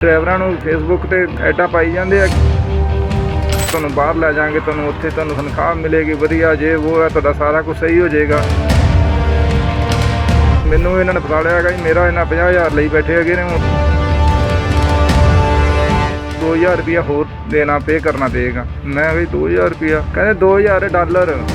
ड्राइवरां नूं फेसबुक ते ऐडां पाई जांदे आ, तुहानूं बाहर लै जांगे, तुहानूं उत्थे तुहानूं तनखाह मिलेगी वधिया, जे वो है, तुहाडा सारा कुछ सही हो जाएगा। मैनूं इन्हां ने फसा लिया हैगा जी, मेरा इन्हां 50,000 ਲਈ बैठे हैगे ने, 2,000 रुपया होर देना पे करना पएगा। मैं भाई 2,000 रुपया, कहते $2,000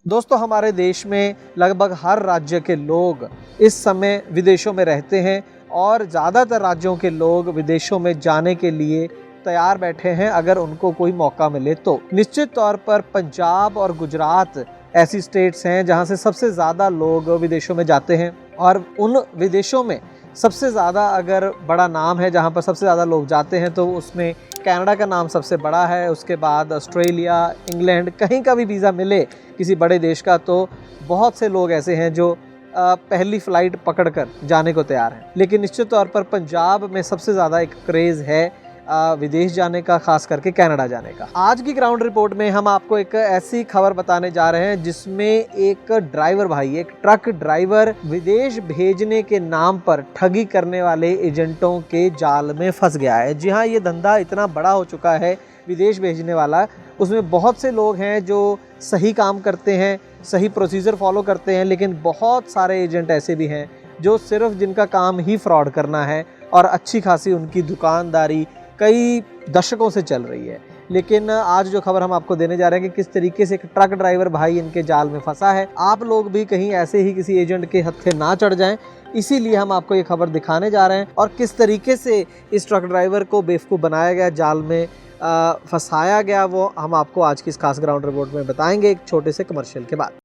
दोस्तों, हमारे देश में लगभग हर राज्य के लोग इस समय विदेशों में रहते हैं और ज़्यादातर राज्यों के लोग विदेशों में जाने के लिए तैयार बैठे हैं अगर उनको कोई मौका मिले तो। निश्चित तौर पर पंजाब और गुजरात ऐसी स्टेट्स हैं जहां से सबसे ज़्यादा लोग विदेशों में जाते हैं और उन विदेशों में सबसे ज़्यादा अगर बड़ा नाम है जहां पर सबसे ज़्यादा लोग जाते हैं तो उसमें कनाडा का नाम सबसे बड़ा है। उसके बाद ऑस्ट्रेलिया, इंग्लैंड, कहीं का भी वीज़ा मिले किसी बड़े देश का तो बहुत से लोग ऐसे हैं जो पहली फ़्लाइट पकड़कर जाने को तैयार हैं। लेकिन निश्चित तौर पर पंजाब में सबसे ज़्यादा एक क्रेज़ है विदेश जाने का, खास करके कनाडा जाने का। आज की ग्राउंड रिपोर्ट में हम आपको एक ऐसी खबर बताने जा रहे हैं जिसमें एक ड्राइवर भाई, एक ट्रक ड्राइवर विदेश भेजने के नाम पर ठगी करने वाले एजेंटों के जाल में फंस गया है। जी हाँ, ये धंधा इतना बड़ा हो चुका है विदेश भेजने वाला। उसमें बहुत से लोग हैं जो सही काम करते हैं, सही प्रोसीजर फॉलो करते हैं, लेकिन बहुत सारे एजेंट ऐसे भी हैं जो सिर्फ जिनका काम ही फ्रॉड करना है और अच्छी खासी उनकी दुकानदारी कई दशकों से चल रही है। लेकिन आज जो खबर हम आपको देने जा रहे हैं कि किस तरीके से एक ट्रक ड्राइवर भाई इनके जाल में फंसा है। आप लोग भी कहीं ऐसे ही किसी एजेंट के हत्थे ना चढ़ जाएं, इसीलिए हम आपको ये खबर दिखाने जा रहे हैं। और किस तरीके से इस ट्रक ड्राइवर को बेवकूफ़ बनाया गया, जाल में फंसाया गया, वो हम आपको आज की इस खास ग्राउंड रिपोर्ट में बताएंगे एक छोटे से कमर्शियल के बाद।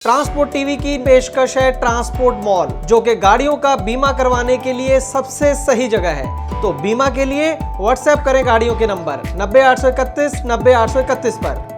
ट्रांसपोर्ट टीवी की पेशकश है ट्रांसपोर्ट मॉल, जो कि गाड़ियों का बीमा करवाने के लिए सबसे सही जगह है। तो बीमा के लिए व्हाट्सएप करें गाड़ियों के नंबर 90 831 90 831 पर।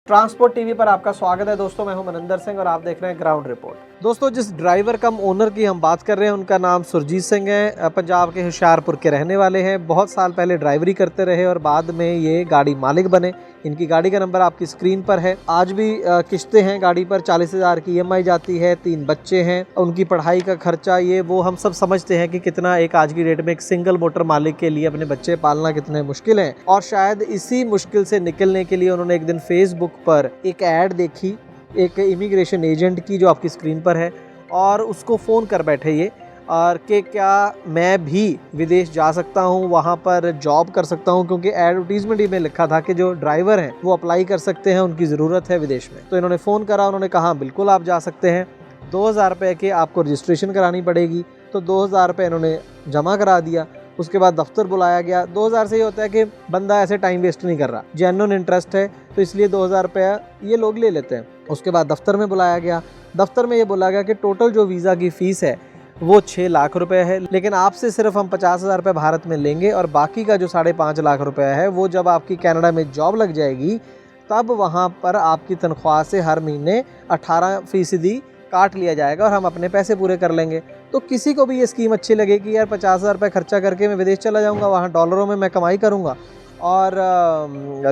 ट्रांसपोर्ट टीवी पर आपका स्वागत है दोस्तों, मैं हूं मनिंदर सिंह और आप देख रहे हैं ग्राउंड रिपोर्ट। दोस्तों, जिस ड्राइवर कम ओनर की हम बात कर रहे हैं उनका नाम सुरजीत सिंह है। पंजाब के होशियारपुर के रहने वाले हैं। बहुत साल पहले ड्राइवरी करते रहे और बाद में ये गाड़ी मालिक बने। इनकी गाड़ी का नंबर आपकी स्क्रीन पर है। आज भी किश्तें हैं गाड़ी पर, 40,000 की EMI जाती है, 3 बच्चे हैं, उनकी पढ़ाई का खर्चा, ये वो हम सब समझते हैं कि कितना एक आज की डेट में एक सिंगल मोटर मालिक के लिए अपने बच्चे पालना कितने मुश्किल है। और शायद इसी मुश्किल से निकलने के लिए उन्होंने एक दिन फेसबुक पर एक ऐड देखी एक इमिग्रेशन एजेंट की, जो आपकी स्क्रीन पर है, और उसको फ़ोन कर बैठे ये और कि क्या मैं भी विदेश जा सकता हूँ, वहाँ पर जॉब कर सकता हूँ, क्योंकि एडवर्टीजमेंट में लिखा था कि जो ड्राइवर हैं वो अप्लाई कर सकते हैं, उनकी ज़रूरत है विदेश में। तो इन्होंने फ़ोन करा, उन्होंने कहा बिल्कुल आप जा सकते हैं, 2,000 रुपये की आपको रजिस्ट्रेशन करानी पड़ेगी। तो 2,000 रुपये इन्होंने जमा करा दिया। उसके बाद दफ्तर बुलाया गया। 2,000 से ये होता है कि बंदा ऐसे टाइम वेस्ट नहीं कर रहा, जेन्युइन इंटरेस्ट है, तो इसलिए 2,000 रुपया ये लोग ले लेते हैं। उसके बाद दफ्तर में बुलाया गया। दफ्तर में ये बोला गया कि टोटल जो वीज़ा की फ़ीस है वो 6 लाख रुपए है, लेकिन आपसे सिर्फ हम 50,000 रुपये भारत में लेंगे और बाकी का जो 5.5 लाख रुपया है वो जब आपकी कनाडा में जॉब लग जाएगी तब वहाँ पर आपकी तनख्वाह से हर महीने 18% काट लिया जाएगा और हम अपने पैसे पूरे कर लेंगे। तो किसी को भी ये स्कीम अच्छी लगे कि यार 50,000 रुपये खर्चा करके मैं विदेश चला जाऊँगा, वहाँ डॉलरों में मैं कमाई करूँगा और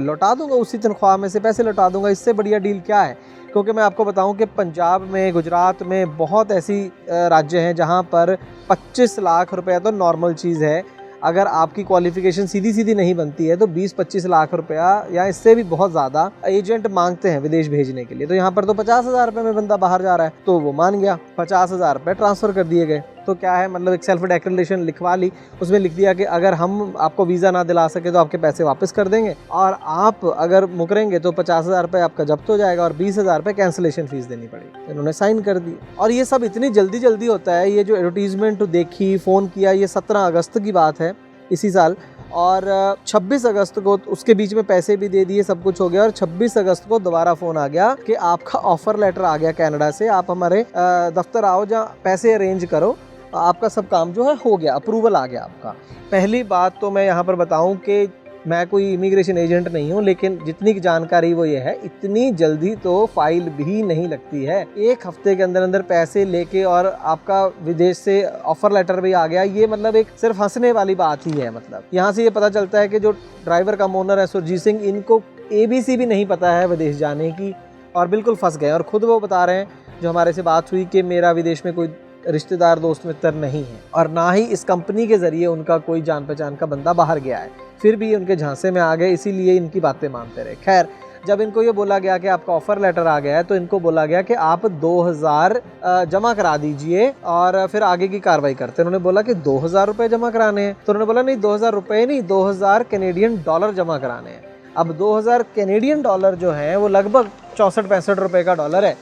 लौटा दूँगा, उसी तनख्वाह में से पैसे लौटा दूँगा, इससे बढ़िया डील क्या है। क्योंकि मैं आपको बताऊं कि पंजाब में, गुजरात में बहुत ऐसी राज्य हैं जहां पर 25 लाख रुपए तो नॉर्मल चीज़ है। अगर आपकी क्वालिफ़िकेशन सीधी सीधी नहीं बनती है तो 20-25 लाख रुपया या इससे भी बहुत ज़्यादा एजेंट मांगते हैं विदेश भेजने के लिए। तो यहाँ पर तो 50,000 रुपये में बंदा बाहर जा रहा है, तो वो मान गया, 50,000 रुपये ट्रांसफ़र कर दिए गए। तो क्या है, मतलब एक सेल्फ डिक्लेरेशन लिखवा ली, उसमें लिख दिया कि अगर हम आपको वीज़ा ना दिला सके तो आपके पैसे वापस कर देंगे और आप अगर मुकरेंगे तो 50,000 रुपये आपका जब्त हो जाएगा और 20,000 रुपये कैंसिलेशन फ़ीस देनी पड़ेगी। इन्होंने साइन कर दी और ये सब इतनी जल्दी जल्दी होता है। ये जो एडवर्टीजमेंट देखी, फ़ोन किया, ये 17 अगस्त की बात है इसी साल, और 26 अगस्त को उसके बीच में पैसे भी दे दिए, सब कुछ हो गया और 26 अगस्त को दोबारा फ़ोन आ गया कि आपका ऑफ़र लेटर आ गया कनाडा से, आप हमारे दफ्तर आओ, जहाँ पैसे अरेंज करो, आपका सब काम जो है हो गया, अप्रूवल आ गया आपका। पहली बात तो मैं यहाँ पर बताऊँ कि मैं कोई इमिग्रेशन एजेंट नहीं हूँ, लेकिन जितनी जानकारी वो ये है, इतनी जल्दी तो फाइल भी नहीं लगती है। 1 हफ्ते के अंदर अंदर पैसे लेके और आपका विदेश से ऑफर लेटर भी आ गया, ये मतलब एक सिर्फ हंसने वाली बात ही है। मतलब यहाँ से ये पता चलता है कि जो ड्राइवर का ओनर है सुरजीत सिंह, इनको ABC भी नहीं पता है विदेश जाने की और बिल्कुल फंस गए। और ख़ुद वो बता रहे हैं जो हमारे से बात हुई कि मेरा विदेश में कोई रिश्तेदार दोस्त मित्र नहीं है और ना ही इस कंपनी के ज़रिए उनका कोई जान पहचान का बंदा बाहर गया है, फिर भी ये उनके झांसे में आ गए, इसीलिए इनकी बातें मानते रहे। खैर, जब इनको ये बोला गया कि आपका ऑफ़र लेटर आ गया है तो इनको बोला गया कि आप 2000 जमा करा दीजिए और फिर आगे की कार्रवाई करते हैं। उन्होंने बोला कि 2000 रुपये जमा कराने हैं, तो उन्होंने बोला नहीं 2000 रुपये नहीं, 2000 कैनेडियन डॉलर जमा कराने हैं। अब 2000 कैनेडियन डॉलर जो हैं वो लगभग 64-65 रुपये का डॉलर है,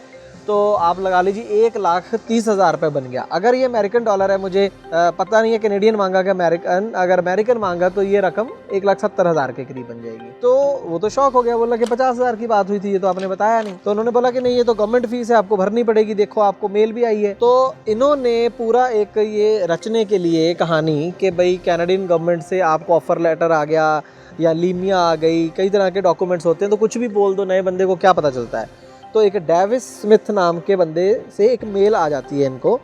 तो आप लगा लीजिए 1,30,000 रुपये बन गया। अगर ये अमेरिकन डॉलर है, मुझे पता नहीं है कैनेडियन मांगा कि अमेरिकन, अगर अमेरिकन मांगा तो ये रकम 1,70,000 के करीब बन जाएगी। तो वो तो शौक हो गया, बोला कि 50,000 की बात हुई थी, ये तो आपने बताया नहीं। तो उन्होंने बोला कि नहीं, ये तो गवर्नमेंट फीस है, आपको भरनी पड़ेगी, देखो आपको मेल भी आई है। तो इन्होंने पूरा एक ये रचने के लिए कहानी कि भाई कैनेडियन गवर्नमेंट से आपको ऑफर लेटर आ गया या लीमिया आ गई, कई तरह के डॉक्यूमेंट्स होते हैं, तो कुछ भी बोल दो, नए बंदे को क्या पता चलता है। तो एक डेविस स्मिथ नाम के बंदे से एक मेल आ जाती है, इनको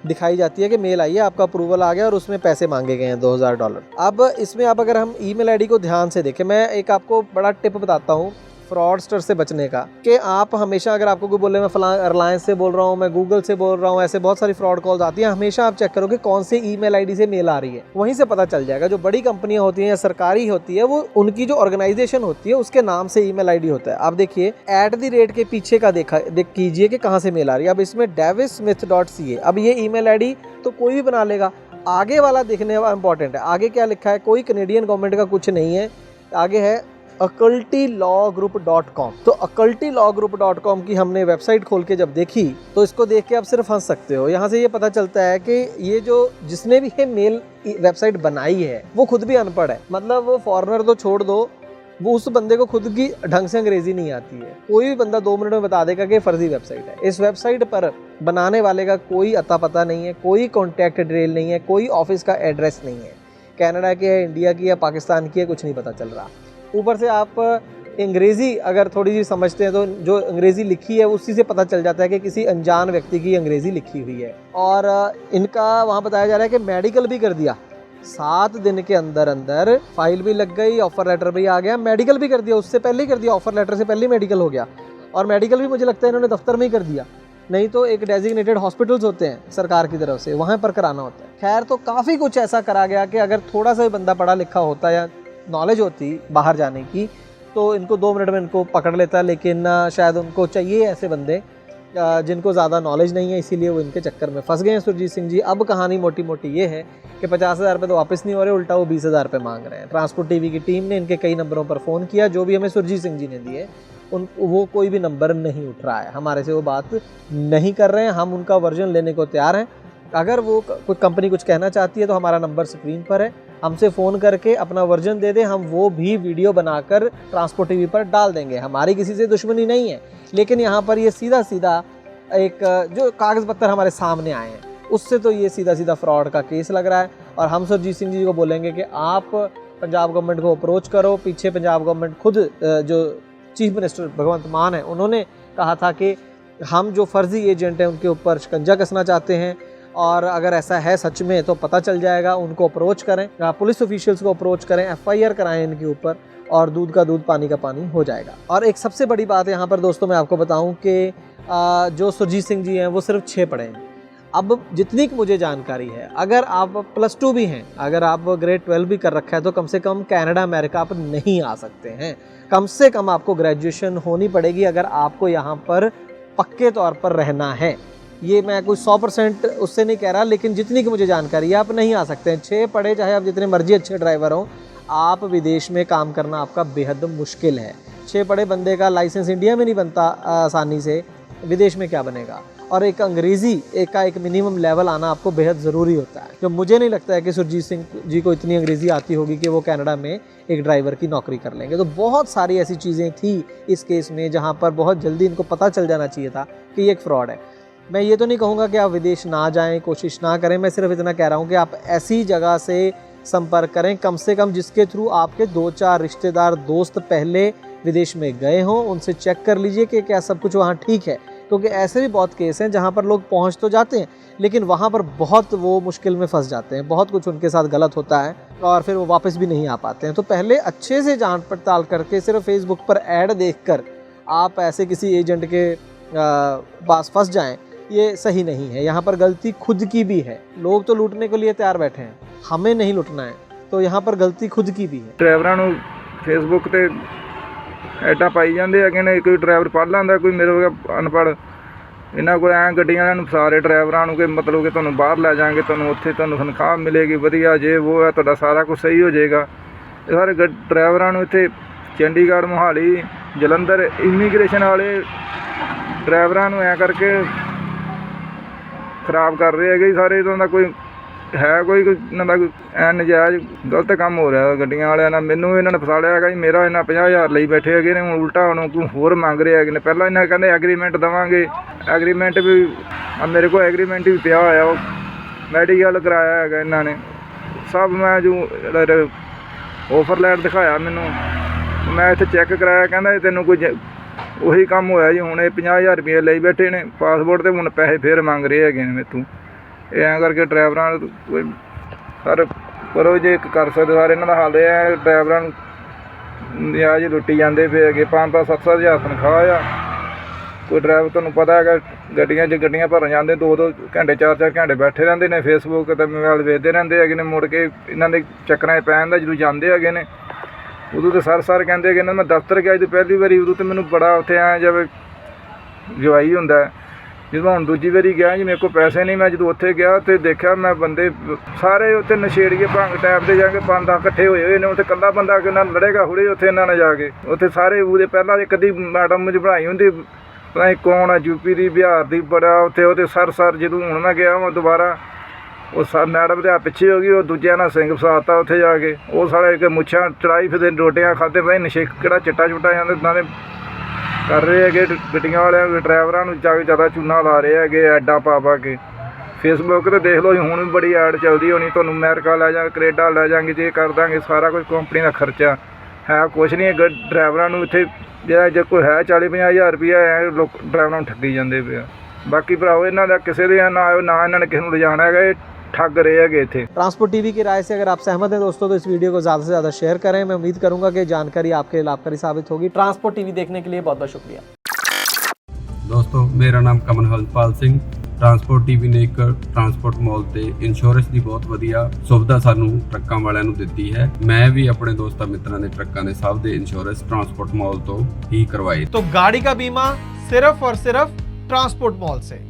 दिखाई जाती है कि मेल आई है, आपका अप्रूवल आ गया और उसमें पैसे मांगे गए हैं 2000 डॉलर। अब इसमें आप अगर हम ईमेल आईडी को ध्यान से देखें, मैं एक आपको बड़ा टिप बताता हूँ फ्रॉडस्टर से बचने का, कि आप हमेशा, अगर आपको कोई बोले मैं फलां एयरलाइंस से बोल रहा हूँ, मैं गूगल से बोल रहा हूँ, ऐसे बहुत सारी फ्रॉड कॉल्स आती हैं, हमेशा आप चेक करो कि कौन से ईमेल आईडी से मेल आ रही है, वहीं से पता चल जाएगा। जो बड़ी कंपनियां होती हैं या सरकारी होती है, वो उनकी जो ऑर्गेनाइजेशन होती है उसके नाम से ईमेल आईडी होता है। आप देखिए @ के पीछे का देख कीजिए कि कहाँ से मेल आ रही है। अब इसमें davismith.ca, अब ये ईमेल आईडी तो कोई भी बना लेगा, आगे वाला देखने वाला इंपॉर्टेंट है। आगे क्या लिखा है, कोई कैनेडियन गवर्नमेंट का कुछ नहीं है, आगे है occultylawgroup.com। तो occultylawgroup.com की हमने वेबसाइट खोल के जब देखी तो इसको देख के आप सिर्फ हंस सकते हो। यहाँ से ये पता चलता है कि ये जो जिसने भी ये मेल वेबसाइट बनाई है वो खुद भी अनपढ़ है। मतलब वो फॉरेनर तो छोड़ दो, वो उस बंदे को खुद की ढंग से अंग्रेजी नहीं आती है। कोई भी बंदा 2 मिनट में बता देगा कि फर्जी वेबसाइट है। इस वेबसाइट पर बनाने वाले का कोई अता पता नहीं है, कोई कॉन्टैक्ट डिटेल नहीं है, कोई ऑफिस का एड्रेस नहीं है, कनाडा की है, इंडिया की है, पाकिस्तान की है, कुछ नहीं पता चल रहा। ऊपर से आप अंग्रेज़ी अगर थोड़ी सी समझते हैं तो जो अंग्रेज़ी लिखी है उसी से पता चल जाता है कि किसी अनजान व्यक्ति की अंग्रेज़ी लिखी हुई है। और इनका वहाँ बताया जा रहा है कि मेडिकल भी कर दिया, 7 दिन के अंदर अंदर फाइल भी लग गई, ऑफ़र लेटर भी आ गया, मेडिकल भी कर दिया, उससे पहले ही कर दिया, ऑफ़र लेटर से पहले ही मेडिकल हो गया। और मेडिकल भी मुझे लगता है इन्होंने दफ्तर में ही कर दिया, नहीं तो एक डेजिग्नेटेड हॉस्पिटल्स होते हैं सरकार की तरफ से, वहाँ पर कराना होता है। खैर, तो काफ़ी कुछ ऐसा करा गया कि अगर थोड़ा सा भी बंदा पढ़ा लिखा होता या नॉलेज होती बाहर जाने की तो इनको 2 मिनट में इनको पकड़ लेता, लेकिन शायद उनको चाहिए ऐसे बंदे जिनको ज़्यादा नॉलेज नहीं है, इसीलिए वो इनके चक्कर में फंस गए हैं सुरजीत सिंह जी। अब कहानी मोटी मोटी ये है कि 50,000 रुपये तो वापस नहीं हो रहे, उल्टा वो 20,000 रुपये मांग रहे हैं। ट्रांसपोर्ट टीवी की टीम ने इनके कई नंबरों पर फ़ोन किया, जो भी हमें सुरजीत सिंह जी ने दिए वो कोई भी नंबर नहीं उठ रहा है, हमारे से वो बात नहीं कर रहे हैं। हम उनका वर्जन लेने को तैयार हैं। अगर वो कोई कंपनी कुछ कहना चाहती है तो हमारा नंबर स्क्रीन पर है, हमसे फ़ोन करके अपना वर्जन दे दें, हम वो भी वीडियो बनाकर ट्रांसपोर्ट टीवी पर डाल देंगे। हमारी किसी से दुश्मनी नहीं है, लेकिन यहाँ पर ये सीधा सीधा एक जो कागज़ पत्तर हमारे सामने आए हैं उससे तो ये सीधा सीधा फ्रॉड का केस लग रहा है। और हम सुरजीत सिंह जी को बोलेंगे कि आप पंजाब गवर्नमेंट को अप्रोच करो। पीछे पंजाब गवर्नमेंट खुद जो चीफ मिनिस्टर भगवंत मान है, उन्होंने कहा था कि हम जो फर्जी एजेंट हैं उनके ऊपर शिकंजा कसना चाहते हैं, और अगर ऐसा है सच में तो पता चल जाएगा, उनको अप्रोच करें, पुलिस ऑफिशियल्स को अप्रोच करें, FIR कराएं इनके ऊपर, और दूध का दूध पानी का पानी हो जाएगा। और एक सबसे बड़ी बात यहाँ पर दोस्तों मैं आपको बताऊँ कि जो सुरजीत सिंह जी हैं वो सिर्फ 6 पढ़े हैं। अब जितनी मुझे जानकारी है, अगर आप +2 भी हैं, अगर आप ग्रेड 12 भी कर रखा है, तो कम से कम कनाडा अमेरिका आप नहीं आ सकते हैं। कम से कम आपको ग्रेजुएशन होनी पड़ेगी अगर आपको यहाँ पर पक्के तौर पर रहना है। ये मैं कोई 100% उससे नहीं कह रहा, लेकिन जितनी की मुझे जानकारी है आप नहीं आ सकते हैं। 6 पढ़े चाहे आप जितने मर्जी अच्छे ड्राइवर हों, आप विदेश में काम करना आपका बेहद मुश्किल है। 6 पढ़े बंदे का लाइसेंस इंडिया में नहीं बनता आसानी से, विदेश में क्या बनेगा। और एक अंग्रेज़ी का एक मिनिमम लेवल आना आपको बेहद ज़रूरी होता है, जो मुझे नहीं लगता है कि सुरजीत सिंह जी को इतनी अंग्रेज़ी आती होगी कि वो कनाडा में एक ड्राइवर की नौकरी कर लेंगे। तो बहुत सारी ऐसी चीज़ें थी इस केस में जहाँ पर बहुत जल्दी इनको पता चल जाना चाहिए था कि ये एक फ़्रॉड है। मैं ये तो नहीं कहूँगा कि आप विदेश ना जाएं, कोशिश ना करें, मैं सिर्फ इतना कह रहा हूँ कि आप ऐसी जगह से संपर्क करें कम से कम जिसके थ्रू आपके 2-4 रिश्तेदार दोस्त पहले विदेश में गए हों, उनसे चेक कर लीजिए कि क्या सब कुछ वहाँ ठीक है। क्योंकि ऐसे भी बहुत केस हैं जहाँ पर लोग पहुँच तो जाते हैं लेकिन वहाँ पर बहुत वो मुश्किल में फंस जाते हैं, बहुत कुछ उनके साथ गलत होता है और फिर वो वापस भी नहीं आ पाते हैं। तो पहले अच्छे से जांच पड़ताल करके सिर्फ फेसबुक पर ऐड देखकर आप ऐसे किसी एजेंट के पास फंस जाएं, ये सही नहीं है। यहाँ पर गलती खुद की भी है। लोग तो लूटने के लिए तैयार बैठे हैं, हमें नहीं लूटना है, तो यहाँ पर गलती खुद की भी है। ਡਰਾਈਵਰਾਂ ਨੂੰ ਫੇਸਬੁੱਕ ਤੇ ਐਡਾਂ ਪਾਈ ਜਾਂਦੇ ਹੈਗੇ ਨੇ, ਕੋਈ ਡਰਾਈਵਰ ਪੜ੍ਹ ਲੈਂਦਾ, ਕੋਈ ਮੇਰੇ ਵਰਗਾ ਅਨਪੜ੍ਹ। ਇਹਨਾਂ ਕੋਲ ਐਂ ਗੱਡੀਆਂ ਵਾਲਿਆਂ ਨੂੰ ਸਾਰੇ ਡਰਾਈਵਰਾਂ ਨੂੰ ਕਿ ਮਤਲਬ ਕਿ ਤੁਹਾਨੂੰ ਬਾਹਰ ਲੈ ਜਾਵਾਂਗੇ, ਤੁਹਾਨੂੰ ਉੱਥੇ ਤੁਹਾਨੂੰ ਤਨਖਾਹ ਮਿਲੇਗੀ ਵਧੀਆ, ਜੇ ਉਹ ਹੈ ਤੁਹਾਡਾ ਸਾਰਾ ਕੁਝ ਸਹੀ ਹੋ ਜਾਏਗਾ। ਇਹ ਸਾਰੇ ਡਰਾਈਵਰਾਂ ਨੂੰ ਇੱਥੇ ਚੰਡੀਗੜ੍ਹ, ਮੋਹਾਲੀ, ਜਲੰਧਰ ਇਮੀਗ੍ਰੇਸ਼ਨ ਵਾਲੇ ਡਰਾਈਵਰਾਂ ਨੂੰ ਐਂ ਕਰਕੇ ਖਰਾਬ ਕਰ ਰਹੇ ਹੈਗੇ ਸਾਰੇ। ਇਹਨਾਂ ਦਾ ਕੋਈ ਹੈ ਕੋਈ ਇਹਨਾਂ ਦਾ ਕੋਈ ਐਂ ਨਜਾਇਜ਼ ਗਲਤ ਕੰਮ ਹੋ ਰਿਹਾ ਗੱਡੀਆਂ ਵਾਲਿਆਂ ਨਾਲ। ਮੈਨੂੰ ਇਹਨਾਂ ਨੇ ਫਸਾ ਲਿਆ ਹੈਗਾ ਜੀ, ਮੇਰਾ ਇਹਨਾਂ 50,000 ਲਈ ਬੈਠੇ ਹੈਗੇ ਨੇ, ਹੁਣ ਉਲਟਾ ਉਹਨੂੰ ਕੋਈ ਹੋਰ ਮੰਗ ਰਹੇ ਹੈਗੇ ਨੇ। ਪਹਿਲਾਂ ਇਹਨਾਂ ਕਹਿੰਦੇ ਐਗਰੀਮੈਂਟ ਦੇਵਾਂਗੇ, ਐਗਰੀਮੈਂਟ ਵੀ ਮੇਰੇ ਕੋਲ ਐਗਰੀਮੈਂਟ ਵੀ ਪਿਆ ਹੋਇਆ, ਉਹ ਮੈਡੀਕਲ ਕਰਾਇਆ ਹੈਗਾ ਇਹਨਾਂ ਨੇ ਸਭ। ਮੈਂ ਜੋ ਆਫਰ ਲੈਟਰ ਦਿਖਾਇਆ ਮੈਨੂੰ, ਮੈਂ ਇੱਥੇ ਚੈੱਕ ਕਰਾਇਆ, ਕਹਿੰਦਾ ਤੈਨੂੰ ਕੋਈ ਉਹੀ ਕੰਮ ਹੋਇਆ ਜੀ। ਹੁਣ ਇਹ 50,000 ਰੁਪਏ ਲਈ ਬੈਠੇ ਨੇ ਪਾਸਪੋਰਟ 'ਤੇ, ਹੁਣ ਪੈਸੇ ਫੇਰ ਮੰਗ ਰਹੇ ਹੈਗੇ ਨੇ ਮੈਥੋਂ। ਇਹ ਐਂ ਕਰਕੇ ਡਰਾਈਵਰਾਂ ਨੂੰ ਕੋਈ ਸਰ ਕਰੋ ਜੇ ਇੱਕ ਕਰ ਸਕਦੇ ਸਰ। ਇਹਨਾਂ ਦਾ ਹਾਲ ਇਹ ਹੈ, ਡਰਾਈਵਰਾਂ ਨੂੰ ਨਿਆਜ਼ ਲੁੱਟੀ ਜਾਂਦੇ ਪਏ ਹੈਗੇ। 5-5, 7-7 ਹਜ਼ਾਰ ਤਨਖਾਹ ਆ। ਕੋਈ ਡਰਾਈਵਰ ਤੁਹਾਨੂੰ ਪਤਾ ਹੈਗਾ ਗੱਡੀਆਂ 'ਚ ਗੱਡੀਆਂ ਭਰਨ ਜਾਂਦੇ, 2-2 ਘੰਟੇ 4-4 ਘੰਟੇ ਬੈਠੇ ਰਹਿੰਦੇ ਨੇ, ਫੇਸਬੁੱਕ 'ਤੇ ਮੋਬਾਈਲ ਵੇਖਦੇ ਰਹਿੰਦੇ ਹੈਗੇ ਨੇ। ਮੁੜ ਕੇ ਇਹਨਾਂ ਦੇ ਚੱਕਰਾਂ 'ਚ ਪੈ ਜਾਂਦਾ ਜਦੋਂ ਜਾਂਦੇ ਹੈਗੇ ਨੇ। ਉਦੋਂ ਤਾਂ ਸਰ ਕਹਿੰਦੇ ਹੈਗੇ ਨੇ, ਮੈਂ ਦਫ਼ਤਰ ਗਿਆ ਜਦੋਂ ਪਹਿਲੀ ਵਾਰੀ, ਉਦੋਂ ਤਾਂ ਮੈਨੂੰ ਬੜਾ ਉੱਥੇ ਐਂ ਜਿਵੇਂ ਜਵਾਈ ਹੁੰਦਾ। ਜਦੋਂ ਹੁਣ ਦੂਜੀ ਵਾਰੀ ਗਿਆ ਜੀ, ਮੇਰੇ ਕੋਲ ਪੈਸੇ ਨਹੀਂ, ਮੈਂ ਜਦੋਂ ਉੱਥੇ ਗਿਆ ਅਤੇ ਦੇਖਿਆ ਮੈਂ ਬੰਦੇ ਸਾਰੇ ਉੱਥੇ ਨਸ਼ੇੜੀਏ ਭੰਗ ਟੈਪ 'ਤੇ ਜਾ ਕੇ 5-10 ਇਕੱਠੇ ਹੋਏ ਹੋਏ ਨੇ। ਉੱਥੇ ਇਕੱਲਾ ਬੰਦਾ ਕਿੰਨਾ ਲੜੇਗਾ ਹੁੜੇ ਉੱਥੇ ਇਹਨਾਂ ਨੇ ਜਾ ਕੇ। ਉੱਥੇ ਸਾਰੇ ਉਹਦੇ ਪਹਿਲਾਂ ਇੱਕ ਅੱਧੀ ਮੈਡਮ ਚ ਬਣਾਈ ਹੁੰਦੀ, ਪਤਾ ਨਹੀਂ ਕੌਣ ਆ, ਯੂਪੀ ਦੀ, ਬਿਹਾਰ ਦੀ, ਬੜਾ ਉੱਥੇ ਉਹਦੇ ਸਰ ਜਦੋਂ ਹੁਣ ਮੈਂ ਗਿਆ ਮੈਂ ਦੁਬਾਰਾ, ਉਹ ਸਰ ਮੈਡਮ ਦੇ ਪਿੱਛੇ ਹੋ ਗਈ, ਉਹ ਦੂਜਿਆਂ ਨਾਲ ਸਿੰਘ ਫਸਾਤਾ ਉੱਥੇ ਜਾ ਕੇ। ਉਹ ਸਾਰੇ ਇੱਕ ਮੁੱਛਾਂ ਚੜਾਈ ਫਿਰਦੇ, ਰੋਟੀਆਂ ਖਾਧੇ ਪਏ, ਨਸ਼ੇ ਕਿਹੜਾ ਚਿੱਟਾ ਚੁੱਟਾ ਜਾਂਦੇ ਇੱਦਾਂ ਦੇ ਕਰ ਰਹੇ ਹੈਗੇ। ਗੱਡੀਆਂ ਵਾਲਿਆਂ ਨੂੰ ਡਰਾਈਵਰਾਂ ਨੂੰ ਜਾ ਕੇ ਜ਼ਿਆਦਾ ਚੂਨਾ ਲਾ ਰਹੇ ਹੈਗੇ ਐਡਾਂ ਪਾ ਕੇ। ਫੇਸਬੁੱਕ 'ਤੇ ਦੇਖ ਲਓ ਜੀ, ਹੁਣ ਵੀ ਬੜੀ ਐਡ ਚੱਲਦੀ ਹੋਣੀ, ਤੁਹਾਨੂੰ ਅਮਰੀਕਾ ਲੈ ਜਾ, ਕੈਨੇਡਾ ਲੈ ਜਾਵਾਂਗੇ, ਜੇ ਕਰ ਦਾਂਗੇ ਸਾਰਾ ਕੁਝ। ਕੰਪਨੀ ਦਾ ਖਰਚਾ ਹੈ ਕੁਛ ਨਹੀਂ। ਡਰਾਈਵਰਾਂ ਨੂੰ ਇੱਥੇ ਜੇ ਕੋਈ ਹੈ 40-50 ਹਜ਼ਾਰ ਰੁਪਈਆ ਹੈ, ਲੋਕ ਡਰਾਈਵਰਾਂ ਨੂੰ ਠੱਗੀ ਜਾਂਦੇ ਪਏ ਆ। ਬਾਕੀ ਭਰਾਓ ਇਹਨਾਂ ਦਾ ਕਿਸੇ ਦੇ ਨਾ ਆਇਓ, ਨਾ ਇਹਨਾਂ ਨੇ ਕਿਸੇ ਨੂੰ ਲਿਜਾਣਾ ਹੈਗਾ, ਇਹ ठग रहे हैं थे। ट्रांसपोर्ट टीवी की राय से अगर आप सहमत हैं दोस्तों, तो इस वीडियो को ज़्यादा से ज़्यादा शेयर करें। मैं उम्मीद करूंगा कि जानकारी आपके लिए लाभकारी साबित होगी। ट्रांसपोर्ट टीवी देखने के लिए बहुत बहुत शुक्रिया। दोस्तों मेरा नाम कमनहलपाल सिंह। ट्रांसपोर्ट टीवी ने एक ट्रांसपोर्ट मॉल ਤੇ ਇੰਸ਼ੋਰੈਂਸ ਦੀ ਬਹੁਤ ਵਧੀਆ ਸੁਵਿਧਾ ਸਾਨੂੰ ਟਰੱਕਾਂ ਵਾਲਿਆਂ ਨੂੰ ਦਿੱਤੀ ਹੈ। ਮੈਂ ਵੀ ਆਪਣੇ ਦੋਸਤਾਂ ਮਿੱਤਰਾਂ ਦੇ ਟਰੱਕਾਂ ਦੇ ਸਭ ਦੇ ਇੰਸ਼ੋਰੈਂਸ ट्रांसपोर्ट मॉल ਤੋਂ ਹੀ ਕਰਵਾਏ। तो गाड़ी का बीमा सिर्फ और सिर्फ ट्रांसपोर्ट मॉल से।